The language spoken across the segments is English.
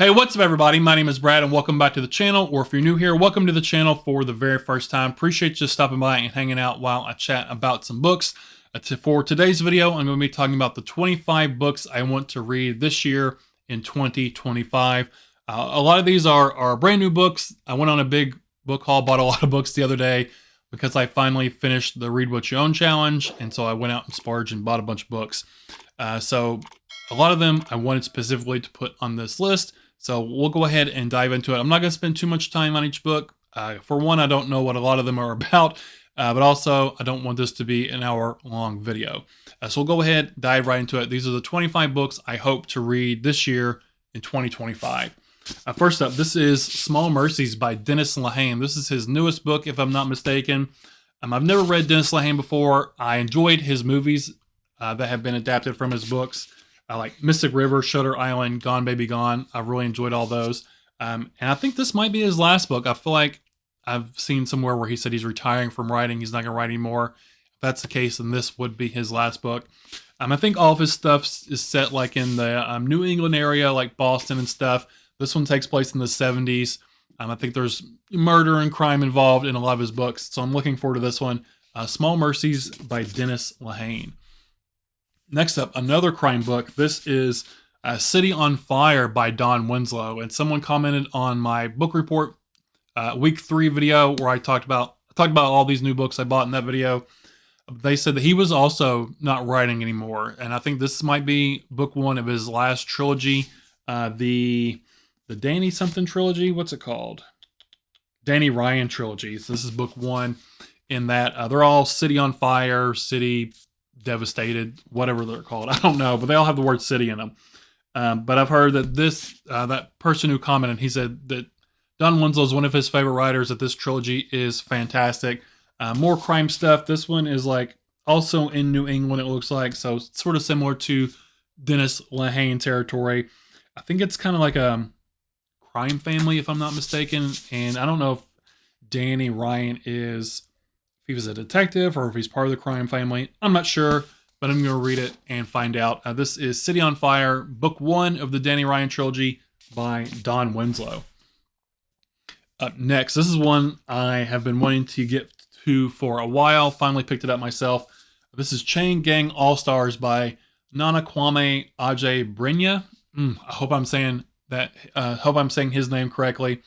Hey, what's up everybody? My name is Brad and welcome back to the channel, or if you're new here, welcome to the channel for the very first time. Appreciate you stopping by and hanging out while I chat about some books. For today's video, I'm going to be talking about the 25 books I want to read this year in 2025. A lot of these are brand new books. I went on a big book haul, bought a lot of books the other day because I finally finished the Read What You Own challenge, and so I went out and splurged and bought a bunch of books. So a lot of them I wanted specifically to put on this list. So we'll go ahead and dive into it. I'm not going to spend too much time on each book. For one, I don't know what a lot of them are about, but also I don't want this to be an hour-long video. So we'll go ahead, dive right into it. These are the 25 books I hope to read this year in 2025. First up, this is Small Mercies by Dennis Lehane. This is his newest book, if I'm not mistaken. I've never read Dennis Lehane before. I enjoyed his movies that have been adapted from his books. Like Mystic River, Shutter Island, Gone Baby Gone. I've really enjoyed all those. And I think this might be his last book. I feel like I've seen somewhere where he said he's retiring from writing. He's not going to write anymore. If that's the case, then this would be his last book. I think all of his stuff is set like in the New England area, like Boston and stuff. This one takes place in the 70s. I think there's murder and crime involved in a lot of his books. So I'm looking forward to this one. Small Mercies by Dennis Lehane. Next up, another crime book. This is City on Fire by Don Winslow. And someone commented on my book report week 3 video where I talked about all these new books I bought in that video. They said that he was also not writing anymore. And I think this might be book 1 of his last trilogy. The Danny something trilogy. What's it called? Danny Ryan trilogy. So this is book 1 in that. They're all City on Fire, City Devastated, whatever they're called. I don't know, but they all have the word city in them. But I've heard that that person who commented, he said that Don Winslow is one of his favorite writers, that this trilogy is fantastic. More crime stuff. This one is like also in New England, it looks like. So it's sort of similar to Dennis Lehane territory. I think it's kind of like a crime family, if I'm not mistaken. And I don't know if Danny Ryan if he was a detective or if he's part of the crime family. I'm not sure, but I'm going to read it and find out. This is City on Fire, book 1 of the Danny Ryan trilogy by Don Winslow. Up next, this is one I have been wanting to get to for a while. Finally picked it up myself. This is Chain Gang All-Stars by Nanakwame Adjei-Brenyah. I hope I'm saying that. Hope I'm saying his name correctly.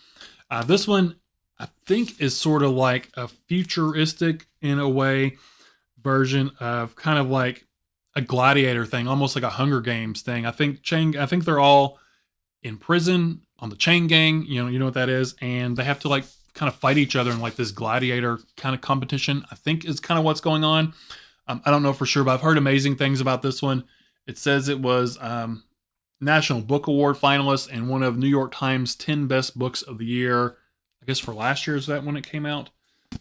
This one, I think, is sort of like a futuristic, in a way, version of kind of like a gladiator thing, almost like a Hunger Games thing. I think they're all in prison on the chain gang. You know what that is, and they have to like kind of fight each other in like this gladiator kind of competition. I think is kind of what's going on. I don't know for sure, but I've heard amazing things about this one. It says it was National Book Award finalist and one of New York Times 10 best books of the year. I guess for last year, is that when it came out?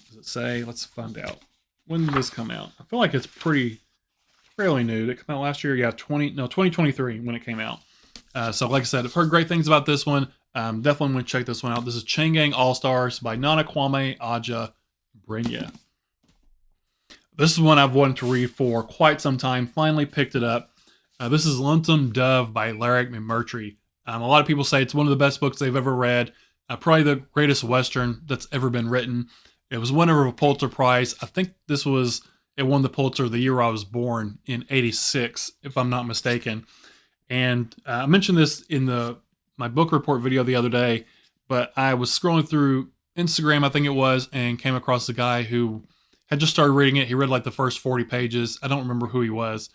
Does it say? Let's find out. When did this come out? I feel like it's fairly new. Did it come out last year? Yeah, 2023 when it came out. So like I said, I've heard great things about this one. Definitely want to check this one out. This is Chain Gang All-Stars by Nanakwame Adjei-Brenyah. This is one I've wanted to read for quite some time. Finally picked it up. This is Lonesome Dove by Larry McMurtry. A lot of people say it's one of the best books they've ever read. Probably the greatest Western that's ever been written. It was winner of a Pulitzer Prize. I think it won the Pulitzer the year I was born in '86, if I'm not mistaken. And I mentioned this in my book report video the other day, but I was scrolling through Instagram, I think it was, and came across a guy who had just started reading it. He read like the first 40 pages. I don't remember who he was.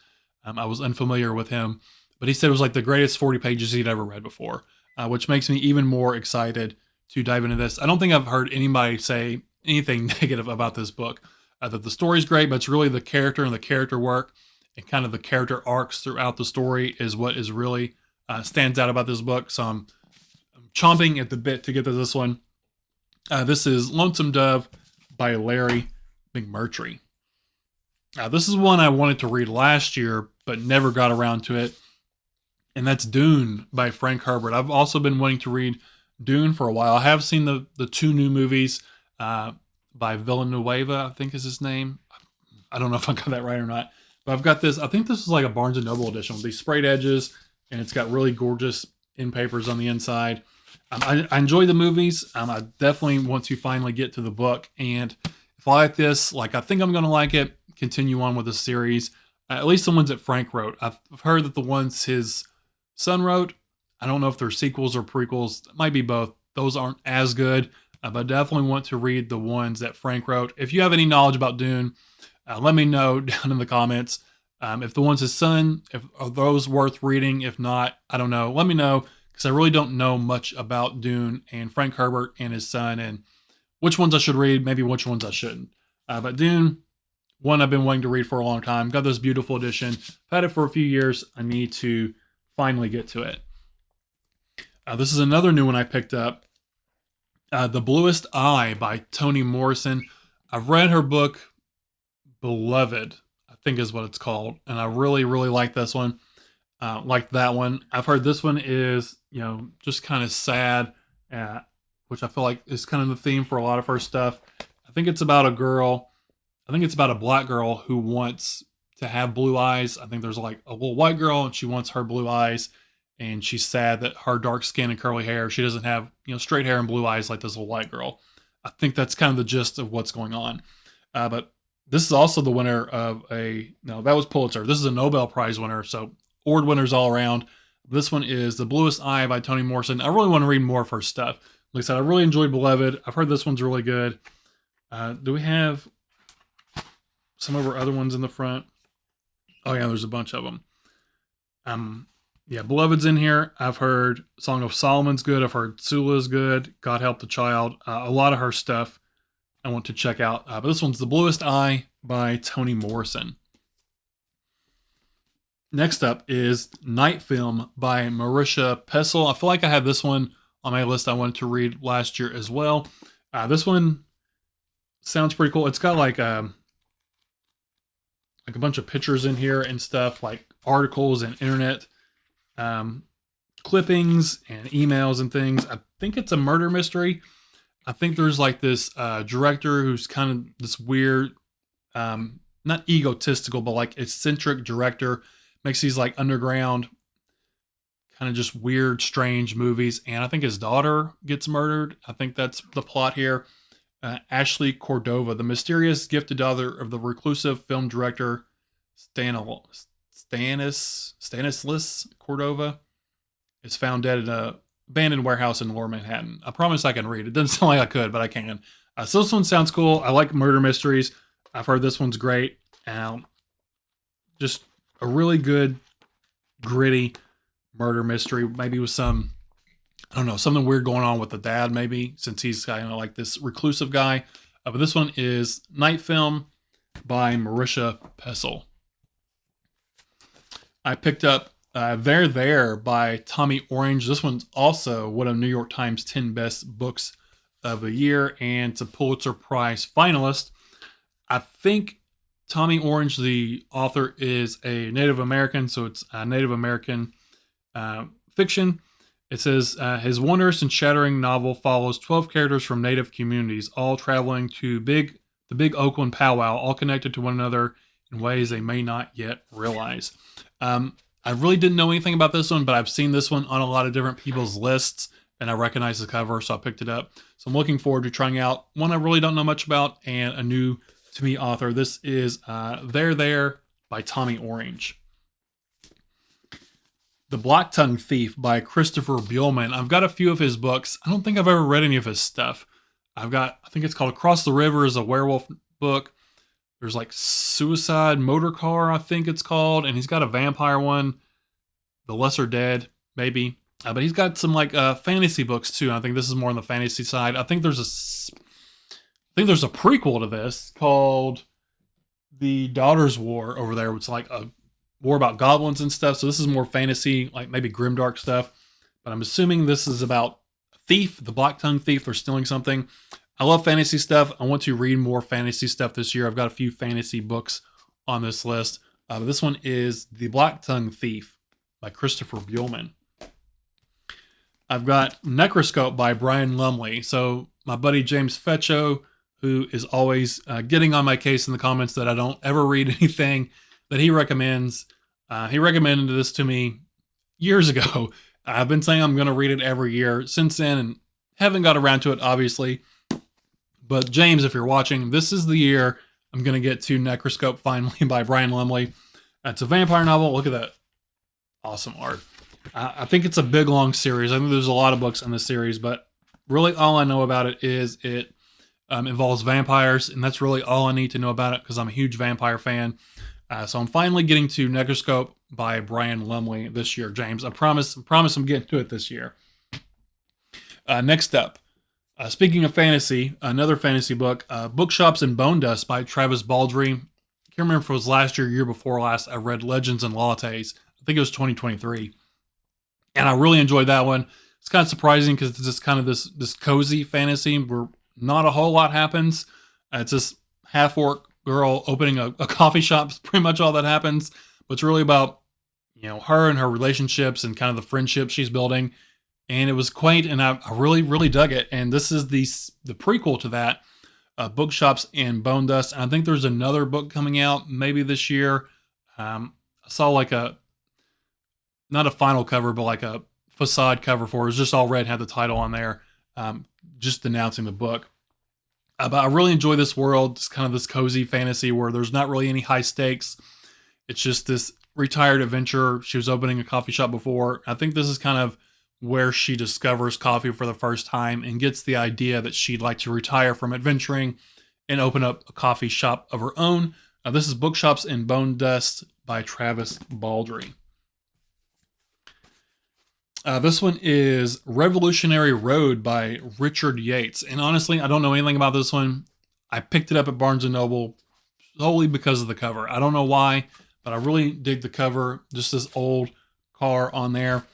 I was unfamiliar with him, but he said it was like the greatest 40 pages he'd ever read before, which makes me even more excited to dive into this. I don't think I've heard anybody say anything negative about this book. That the story's great, but it's really the character and the character work and kind of the character arcs throughout the story is what is really stands out about this book. So I'm chomping at the bit to get to this one. This is Lonesome Dove by Larry McMurtry. This is one I wanted to read last year, but never got around to it. And that's Dune by Frank Herbert. I've also been wanting to read Dune for a while. I have seen the 2 new movies by Villanueva, I think is his name. I don't know if I got that right or not. But I've got this. I think this is like a Barnes & Noble edition with these sprayed edges. And it's got really gorgeous end papers on the inside. I enjoy the movies. I definitely want to finally get to the book. And if I like this, like I think I'm going to like it, continue on with the series. At least the ones that Frank wrote. I've heard that the ones his son wrote, I don't know if they're sequels or prequels. It might be both. Those aren't as good. But I definitely want to read the ones that Frank wrote. If you have any knowledge about Dune, let me know down in the comments. If the ones his son, are those worth reading? If not, I don't know. Let me know, because I really don't know much about Dune and Frank Herbert and his son, and which ones I should read, maybe which ones I shouldn't. But Dune, one I've been wanting to read for a long time. Got this beautiful edition. I've had it for a few years. I need to finally get to it. This is another new one I picked up. The Bluest Eye by Toni Morrison. I've read her book, Beloved, I think is what it's called. And I really, really like this one. Like that one. I've heard this one is, just kind of sad, which I feel like is kind of the theme for a lot of her stuff. I think it's about a girl. I think it's about a black girl who wants to have blue eyes. I think there's like a little white girl and she wants her blue eyes. And she's sad that her dark skin and curly hair, she doesn't have, straight hair and blue eyes like this little white girl. I think that's kind of the gist of what's going on. But this is also the winner of that was Pulitzer. This is a Nobel Prize winner. So award winners all around. This one is The Bluest Eye by Toni Morrison. I really want to read more of her stuff. Like I said, I really enjoyed Beloved. I've heard this one's really good. Do we have some of our other ones in the front? Oh yeah, there's a bunch of them. Yeah, Beloved's in here. I've heard Song of Solomon's good. I've heard Sula's good. God Help the Child. A lot of her stuff I want to check out. But this one's The Bluest Eye by Toni Morrison. Next up is Night Film by Marisha Pessl. I feel like I had this one on my list I wanted to read last year as well. This one sounds pretty cool. It's got like a bunch of pictures in here and stuff, like articles and internet clippings and emails and things. I think it's a murder mystery. I think there's like this director who's kind of this weird, not egotistical, but like eccentric director, makes these like underground, kind of just weird, strange movies. And I think his daughter gets murdered. I think that's the plot here. Ashley Cordova, the mysterious gifted daughter of the reclusive film director Stanislas Cordova, is found dead in a abandoned warehouse in Lower Manhattan. I promise I can read. It doesn't sound like I could, but I can. So this one sounds cool. I like murder mysteries. I've heard this one's great. Just a really good, gritty murder mystery. Maybe with some, I don't know, something weird going on with the dad, maybe, since he's kind of like this reclusive guy. But this one is Night Film by Marisha Pessl. I picked up Theyre There by Tommy Orange. This one's also one of New York Times 10 best books of the year, and it's a Pulitzer Prize finalist. I think Tommy Orange, the author, is a Native American, so it's a Native American fiction. It says, his wondrous and shattering novel follows 12 characters from Native communities, all traveling to the big Oakland powwow, all connected to one another in ways they may not yet realize. I really didn't know anything about this one, but I've seen this one on a lot of different people's lists, and I recognize the cover, so I picked it up. So I'm looking forward to trying out one I really don't know much about and a new to me author. This is Theyre There by Tommy Orange. The Black Tongue Thief by Christopher Buehlman. I've got a few of his books. I don't think I've ever read any of his stuff. I think it's called Across the River is a werewolf book. There's like Suicide Motor Car, I think it's called. And he's got a vampire one, The Lesser Dead, maybe. But he's got some like fantasy books too. I think this is more on the fantasy side. I think there's a prequel to this called The Daughter's War over there. It's like a war about goblins and stuff. So this is more fantasy, like maybe grimdark stuff. But I'm assuming this is about a thief, the Black Tongue Thief. They're stealing something. I love fantasy stuff. I want to read more fantasy stuff this year. I've got a few fantasy books on this list. This one is The Black Tongue Thief by Christopher Buehlman. I've got Necroscope by Brian Lumley. So my buddy James Fetcho, who is always getting on my case in the comments that I don't ever read anything that he recommends. He recommended this to me years ago, I've been saying I'm going to read it every year since then and haven't got around to it, obviously. But James, if you're watching, this is the year I'm going to get to Necroscope finally by Brian Lumley. It's a vampire novel. Look at that awesome art. I think it's a big, long series. I think there's a lot of books in this series, but really all I know about it is it involves vampires, and that's really all I need to know about it because I'm a huge vampire fan. So I'm finally getting to Necroscope by Brian Lumley this year, James. I promise I'm getting to it this year. Next up, speaking of fantasy, another fantasy book, Bookshops and Bone Dust by Travis Baldree. I can't remember if it was last year before last. I read Legends and Lattes. I think it was 2023. And I really enjoyed that one. It's kind of surprising because it's just kind of this cozy fantasy where not a whole lot happens. It's this half-orc girl opening a coffee shop. It's pretty much all that happens. But it's really about, her and her relationships and kind of the friendship she's building. And it was quaint, and I really, really dug it. And this is the prequel to that, Bookshops and Bone Dust. And I think there's another book coming out maybe this year. I saw like not a final cover, but like a facade cover for it. It was just all red, had the title on there, just announcing the book. But I really enjoy this world. It's kind of this cozy fantasy where there's not really any high stakes. It's just this retired adventurer. She was opening a coffee shop before. I think this is kind of where she discovers coffee for the first time and gets the idea that she'd like to retire from adventuring and open up a coffee shop of her own. This is Bookshops and Bone Dust by Travis Baldree. This one is Revolutionary Road by Richard Yates. And honestly, I don't know anything about this one. I picked it up at Barnes & Noble solely because of the cover. I don't know why, but I really dig the cover. Just this old car on there.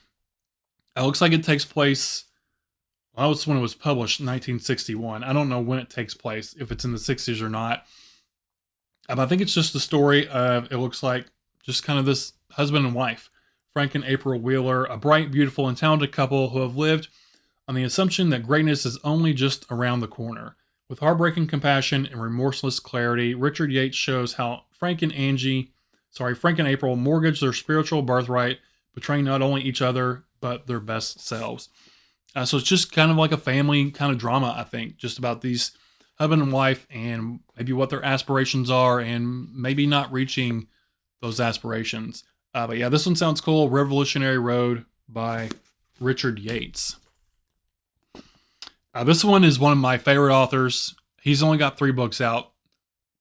It looks like it takes place, well, it's when it was published, 1961. I don't know when it takes place, if it's in the 60s or not. But I think it's just the story of, it looks like, just kind of this husband and wife. Frank and April Wheeler, a bright, beautiful, and talented couple who have lived on the assumption that greatness is only just around the corner. With heartbreaking compassion and remorseless clarity, Richard Yates shows how Frank and April mortgage their spiritual birthright, betraying not only each other, but their best selves. So it's just kind of like a family kind of drama, I think, just about these husband and wife and maybe what their aspirations are and maybe not reaching those aspirations. But yeah, this one sounds cool. Revolutionary Road by Richard Yates. This one is one of my favorite authors. He's only got 3 books out.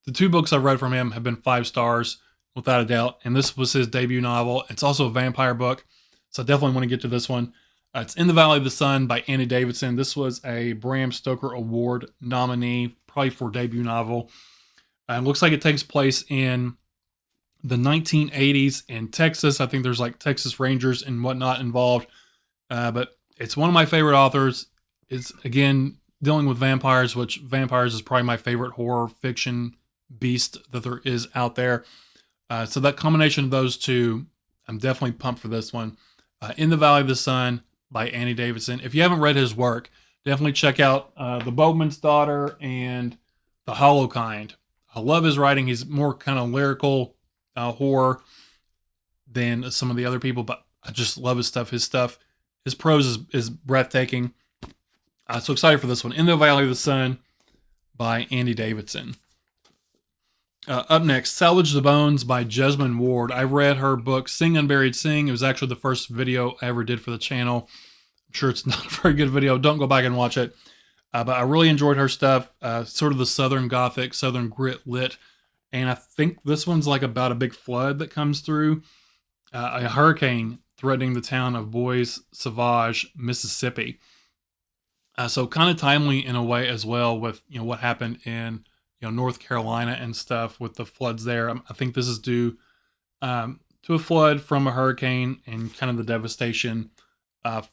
The 2 books I've read from him have been 5 stars, without a doubt. And this was his debut novel. It's also a vampire book, so I definitely want to get to this one. It's In the Valley of the Sun by Annie Davidson. This was a Bram Stoker Award nominee, probably for debut novel. It looks like it takes place in the 1980s in Texas. I think there's like Texas Rangers and whatnot involved. But it's one of my favorite authors. It's, again, dealing with vampires, which vampires is probably my favorite horror fiction beast that there is out there. So that combination of those two, I'm definitely pumped for this one. In the Valley of the Sun by Annie Davidson. If you haven't read his work, definitely check out The Boatman's Daughter and The Hollow Kind. I love his writing. He's more kind of lyrical horror than some of the other people, but I just love his stuff. His prose is breathtaking. So excited for this one. In the Valley of the Sun by Andy Davidson. Up next, Salvage the Bones by Jesmyn Ward. I read her book, Sing Unburied Sing. It was actually the first video I ever did for the channel. I'm sure it's not a very good video. Don't go back and watch it. But I really enjoyed her stuff. Sort of the Southern Gothic, Southern grit lit. And I think this one's like about a big flood that comes through. A hurricane threatening the town of Bois Sauvage, Mississippi. So kind of timely in a way as well with, what happened in North Carolina and stuff with the floods there. I think this is due to a flood from a hurricane and kind of the devastation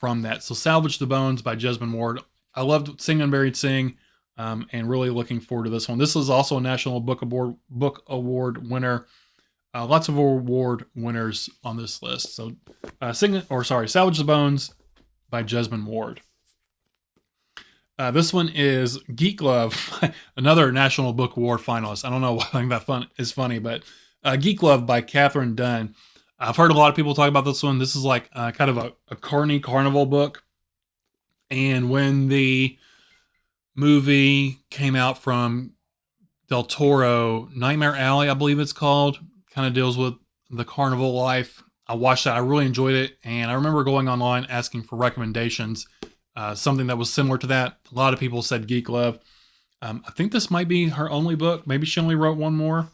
from that. So Salvage the Bones by Jesmyn Ward. I loved Sing Unburied Sing and really looking forward to this one. This is also a National Book Award winner. Lots of award winners on this list. So Salvage the Bones by Jesmyn Ward. This one is Geek Glove, another National Book Award finalist. I don't know why I think that is funny, but Geek Glove by Catherine Dunn. I've heard a lot of people talk about this one. This is like kind of a carny carnival book. And when the movie came out from Del Toro, Nightmare Alley, I believe it's called, kind of deals with the carnival life. I watched that. I really enjoyed it. And I remember going online asking for recommendations, something that was similar to that. A lot of people said Geek Glove. I think this might be her only book. Maybe she only wrote one more.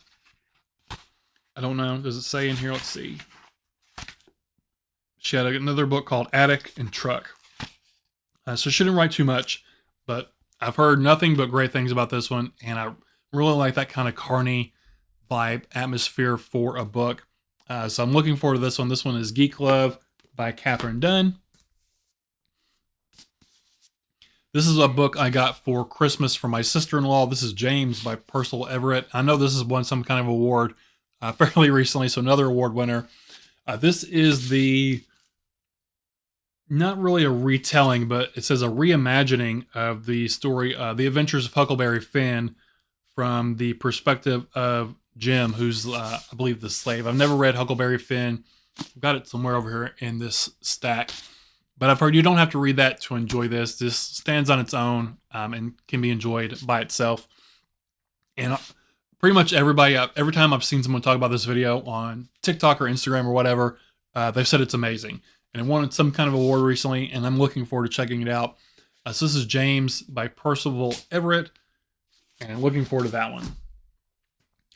I don't know. Does it say in here? Let's see. She had another book called Attic and Truck. So she didn't write too much, but I've heard nothing but great things about this one. And I really like that kind of carny vibe atmosphere for a book. So I'm looking forward to this one. This one is Geek Glove by Catherine Dunn. This is a book I got for Christmas from my sister-in-law. This is James by Percival Everett. I know this has won some kind of award fairly recently, so another award winner. This is not really a retelling, but it says a reimagining of the story, The Adventures of Huckleberry Finn, from the perspective of Jim, who's, I believe, the slave. I've never read Huckleberry Finn. I've got it somewhere over here in this stack. But I've heard you don't have to read that to enjoy this. This stands on its own and can be enjoyed by itself. And pretty much everybody, every time I've seen someone talk about this video on TikTok or Instagram or whatever, they've said it's amazing. And it won some kind of award recently, and I'm looking forward to checking it out. So this is James by Percival Everett, and I'm looking forward to that one.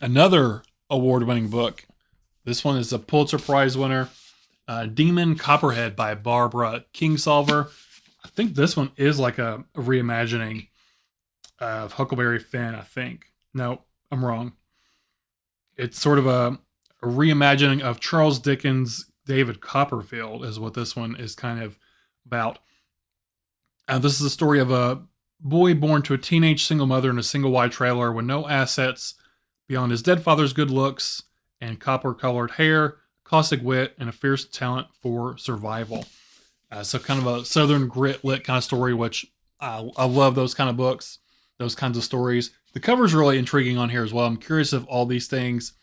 Another award-winning book. This one is a Pulitzer Prize winner. Demon Copperhead by Barbara Kingsolver. I think this one is like a reimagining of Huckleberry Finn, I think. No, I'm wrong. It's sort of a reimagining of Charles Dickens' David Copperfield is what this one is kind of about. This is the story of a boy born to a teenage single mother in a single wide trailer with no assets beyond his dead father's good looks and copper-colored hair, caustic wit, and a fierce talent for survival. So kind of a Southern grit lit kind of story, which I love those kind of books, those kinds of stories. The cover is really intriguing on here as well. I'm curious if all these things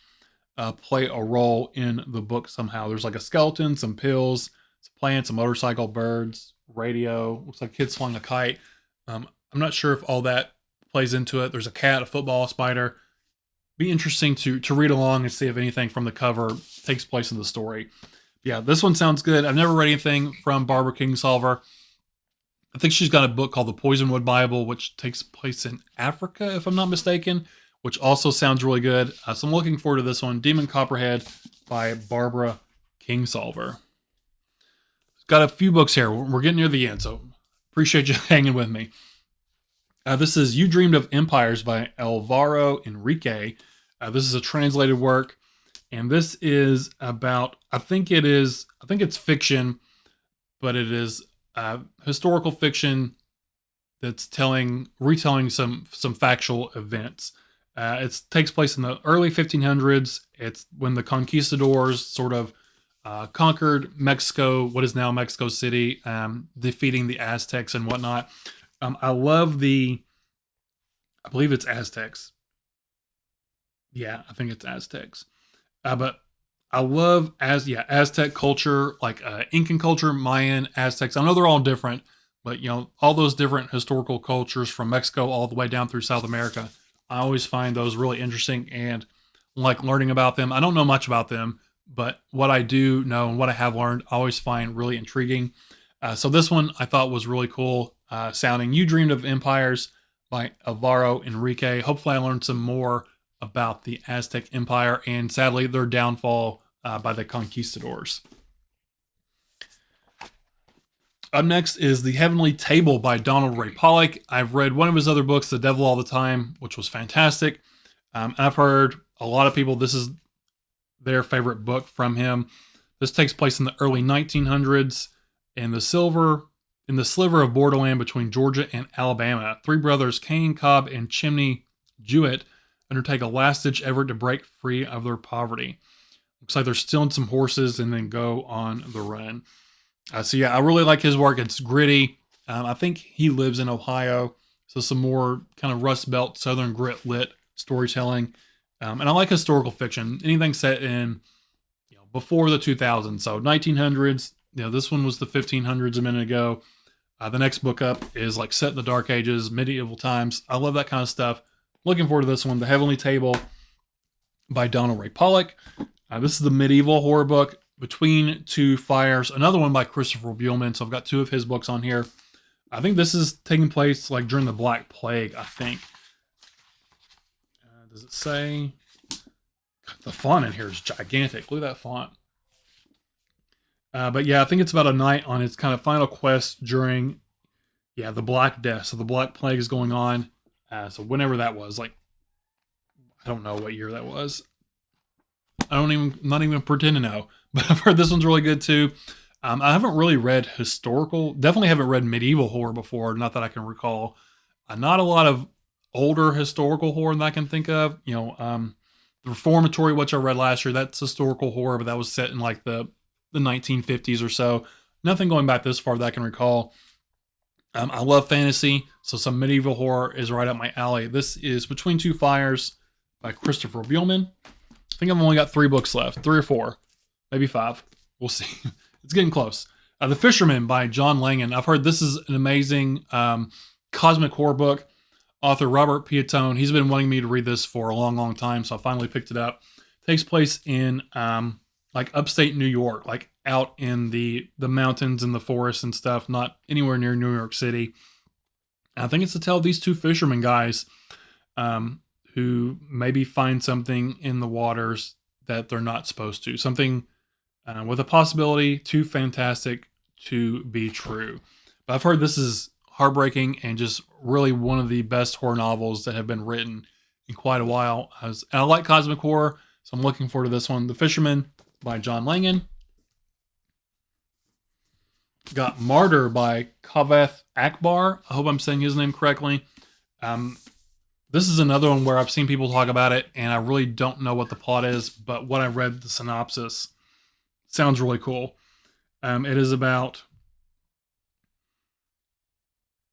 play a role in the book somehow. There's like a skeleton, some pills, some plants, a motorcycle, birds, radio. Looks like kids flying a kite. I'm not sure if all that plays into it. There's a cat, a football, a spider. Be interesting to read along and see if anything from the cover takes place in the story. Yeah, this one sounds good. I've never read anything from Barbara Kingsolver. I think she's got a book called The Poisonwood Bible, which takes place in Africa, if I'm not mistaken, which also sounds really good. So I'm looking forward to this one, Demon Copperhead by Barbara Kingsolver. Got a few books here. We're getting near the end, so appreciate you hanging with me. This is You Dreamed of Empires by Alvaro Enrique. This is a translated work, and this is about, I think it's fiction, but it is historical fiction that's retelling some factual events. It takes place in the early 1500s. It's when the conquistadors sort of conquered Mexico, what is now Mexico City, defeating the Aztecs and whatnot. I love I believe it's Aztecs. Yeah, I think it's Aztecs. But I love Aztec culture, like Incan culture, Mayan, Aztecs. I know they're all different, but all those different historical cultures from Mexico all the way down through South America. I always find those really interesting and like learning about them. I don't know much about them, but what I do know and what I have learned, I always find really intriguing. So this one I thought was really cool sounding. You Dreamed of Empires by Alvaro Enrique. Hopefully I learned some more about the Aztec Empire and sadly their downfall by the conquistadors. Up next is The Heavenly Table by Donald Ray Pollock. I've read one of his other books, The Devil All the Time, which was fantastic. And I've heard a lot of people, this is their favorite book from him. This takes place in the early 1900s in the sliver of borderland between Georgia and Alabama. Three brothers, Kane, Cobb, and Chimney Jewett, undertake a last-ditch effort to break free of their poverty. Looks like they're stealing some horses and then go on the run. So yeah, I really like his work. It's gritty. I think he lives in Ohio, so some more kind of Rust Belt Southern grit lit storytelling. And I like historical fiction. Anything set in before the 2000s. So 1900s, this one was the 1500s a minute ago. The next book up is like set in the Dark Ages, medieval times. I love that kind of stuff. Looking forward to this one, The Heavenly Table by Donald Ray Pollock. This is the medieval horror book, Between Two Fires, another one by Christopher Buehlman. So I've got 2 of his books on here. I think this is taking place like during the Black Plague, I think. Does it say? The font in here is gigantic. Look at that font. But yeah, I think it's about a knight on its kind of final quest during, the Black Death. So the Black Plague is going on. So whenever that was, like, I don't know what year that was. Not even pretend to know. But I've heard this one's really good too. I haven't really read historical, definitely haven't read medieval horror before, not that I can recall. Not a lot of older historical horror that I can think of. The Reformatory, which I read last year, that's historical horror, but that was set in like the 1950s or so. Nothing going back this far that I can recall. I love fantasy, so some medieval horror is right up my alley. This is Between Two Fires by Christopher Buehlman. I think I've only got 3 books left, 3 or 4, maybe 5. We'll see. It's getting close. The Fisherman by John Langan. I've heard this is an amazing cosmic horror book. Author Robert Piatone, he's been wanting me to read this for a long, long time, so I finally picked it up. It takes place in like upstate New York, like out in the mountains and the forests and stuff, not anywhere near New York City. And I think it's to tell these 2 fishermen guys who maybe find something in the waters that they're not supposed to. Something with a possibility too fantastic to be true. But I've heard this is heartbreaking and just really one of the best horror novels that have been written in quite a while. And I like cosmic horror, so I'm looking forward to this one. The Fisherman by John Langan. Got Martyr by Kaveth Akbar. I hope I'm saying his name correctly. This is another one where I've seen people talk about it, and I really don't know what the plot is, but what I read, the synopsis, sounds really cool. It is about,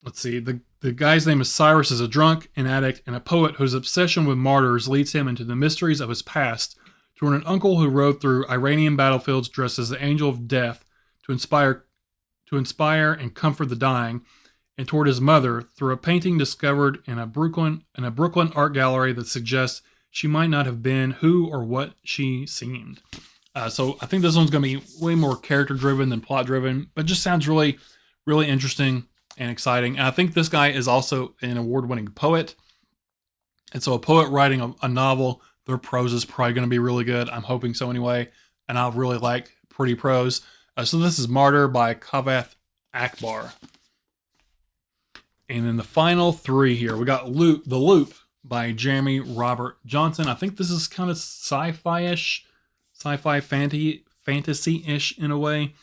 let's see, the guy's name is Cyrus, is a drunk, an addict, and a poet whose obsession with martyrs leads him into the mysteries of his past, toward an uncle who rode through Iranian battlefields dressed as the angel of death to inspire and comfort the dying, and toward his mother through a painting discovered in a Brooklyn art gallery that suggests she might not have been who or what she seemed. So I think this one's going to be way more character driven than plot driven, but just sounds really, really interesting and exciting. And I think this guy is also an award-winning poet. And so a poet writing a novel, their prose is probably going to be really good. I'm hoping so anyway. And I really like pretty prose. So this is Martyr by Kaveth Akbar. And then the final 3 here, we got The Loop by Jeremy Robert Johnson. I think this is kind of sci-fi-ish, sci-fi fantasy-ish in a way.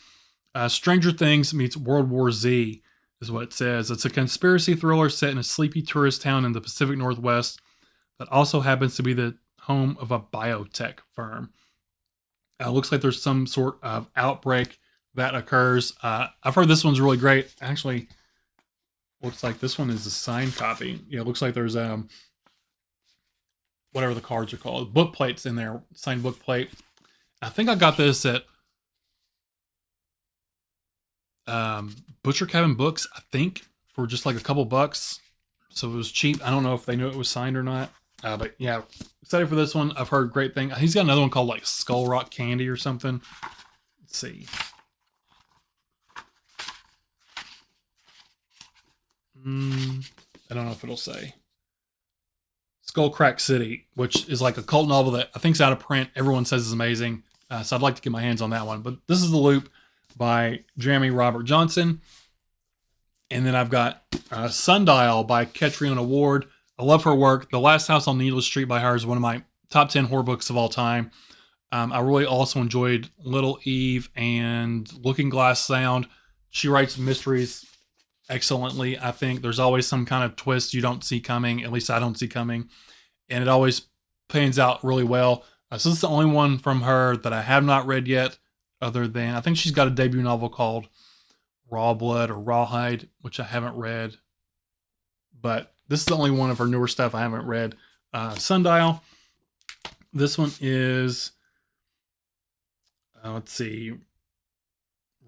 Stranger Things meets World War Z is what it says. It's a conspiracy thriller set in a sleepy tourist town in the Pacific Northwest that also happens to be the home of a biotech firm. Looks like there's some sort of outbreak that occurs. I've heard this one's really great. Actually, looks like this one is a signed copy. Yeah, it looks like there's whatever the cards are called, book plates in there, signed book plate. I think I got this at Butcher Cabin Books, I think, for just like a couple bucks. So it was cheap. I don't know if they knew it was signed or not. But yeah, excited for this one. I've heard great things. He's got another one called like Skull Rock Candy or something. Let's see. I don't know if it'll say. Skull Crack City, which is like a cult novel that I think's out of print. Everyone says is amazing. So I'd like to get my hands on that one. But this is The Loop by Jeremy Robert Johnson. And then I've got Sundial by Catriona Ward. I love her work. The Last House on Needless Street by her is one of my top 10 horror books of all time. I really also enjoyed Little Eve and Looking Glass Sound. She writes mysteries excellently. I think there's always some kind of twist you don't see coming. At least I don't see coming. And it always pans out really well. So this is the only one from her that I have not read yet, other than I think she's got a debut novel called Raw Blood or Rawhide, which I haven't read. But this is the only one of her newer stuff I haven't read. Sundial. This one is Let's see.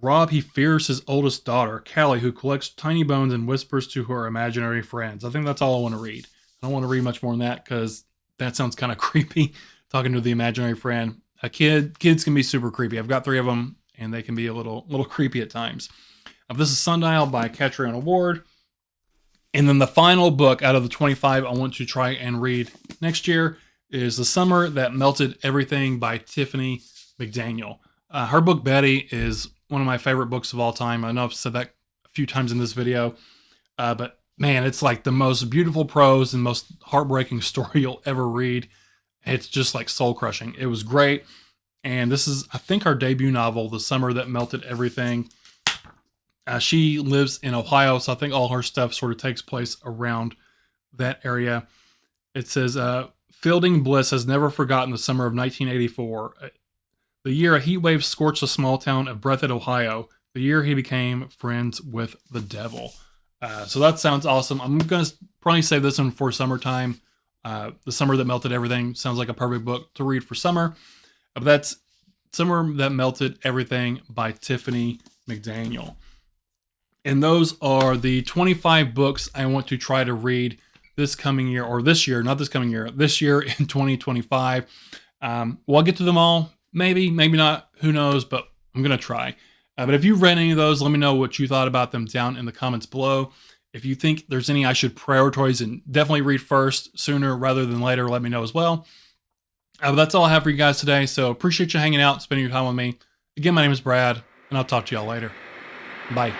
Rob, he fears his oldest daughter, Callie, who collects tiny bones and whispers to her imaginary friends. I think that's all I want to read. I don't want to read much more than that because that sounds kind of creepy, talking to the imaginary friend. Kids can be super creepy. I've got 3 of them, and they can be a little creepy at times. This is Sundial by Catriona Ward. And then the final book out of the 25 I want to try and read next year is The Summer That Melted Everything by Tiffany McDaniel. Her book, Betty, is one of my favorite books of all time. I know I've said that a few times in this video, but man, it's like the most beautiful prose and most heartbreaking story you'll ever read. It's just like soul crushing. It was great. And this is, I think, her debut novel, The Summer That Melted Everything. She lives in Ohio, so I think all her stuff sort of takes place around that area. It says, Fielding Bliss has never forgotten the summer of 1984. The year a heat wave scorched the small town of Breathitt, Ohio. The year he became friends with the devil. So that sounds awesome. I'm going to probably save this one for summertime. The Summer That Melted Everything sounds like a perfect book to read for summer. But that's Summer That Melted Everything by Tiffany McDaniel. And those are the 25 books I want to try to read this coming year, or this year, not this coming year, this year in 2025. Will I get to them all? Maybe, maybe not. Who knows? But I'm going to try. But if you've read any of those, let me know what you thought about them down in the comments below. If you think there's any I should prioritize and definitely read first, sooner rather than later, let me know as well. But that's all I have for you guys today. So appreciate you hanging out, spending your time with me. Again, my name is Brad, and I'll talk to y'all later. Bye.